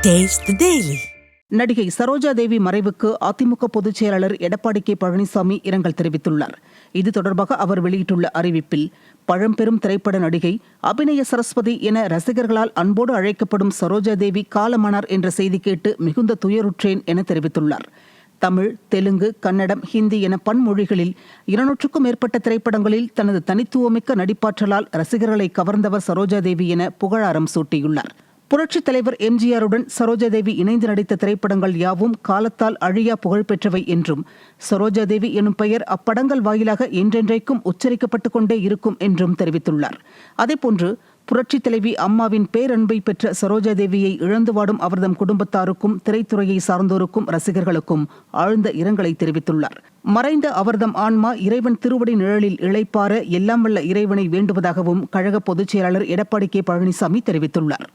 Taste the Daily. நடிகை சரோஜா தேவி மறைவுக்கு அதிமுக பொதுச் செயலாளர் எடப்பாடி கே பழனிசாமி இரங்கல் தெரிவித்துள்ளார். இது தொடர்பாக அவர் வெளியிட்டுள்ள அறிவிப்பில், பழம்பெரும் திரைப்பட நடிகை, அபிநய சரஸ்வதி என ரசிகர்களால் அன்போடு அழைக்கப்படும் சரோஜா தேவி காலமானார் என்ற செய்தி கேட்டு மிகுந்த துயருற்றேன் என தெரிவித்துள்ளார். தமிழ், தெலுங்கு, கன்னடம், ஹிந்தி என பன்மொழிகளில் 200க்கும் மேற்பட்ட திரைப்படங்களில் தனது தனித்துவமிக்க நடிப்பாற்றலால் ரசிகர்களை கவர்ந்தவர் சரோஜா தேவி என புகழாரம் சூட்டியுள்ளார். புரட்சித் தலைவர் எம்ஜிஆருடன் சரோஜா தேவி இணைந்து நடித்த திரைப்படங்கள் யாவும் காலத்தால் அழியா புகழ்பெற்றவை என்றும், சரோஜா தேவி எனும் பெயர் அப்படங்கள் வாயிலாக என்றென்றைக்கும் உச்சரிக்கப்பட்டுக் கொண்டே இருக்கும் என்றும் தெரிவித்துள்ளார். அதேபோன்று புரட்சித் தலைவி அம்மாவின் பேரன்பை பெற்ற சரோஜா தேவியை இழந்து வாடும் அவர்தம் குடும்பத்தாருக்கும், திரைத்துறையை சார்ந்தோருக்கும், ரசிகர்களுக்கும் ஆழ்ந்த இரங்கலை தெரிவித்துள்ளார். மறைந்த அவர்தம் ஆன்மா இறைவன் திருவடி நிழலில் இளைப்பாற எல்லாம் வல்ல இறைவனை வேண்டுவதாகவும் கழக பொதுச் செயலாளர் எடப்பாடி கே பழனிசாமி தெரிவித்துள்ளார்.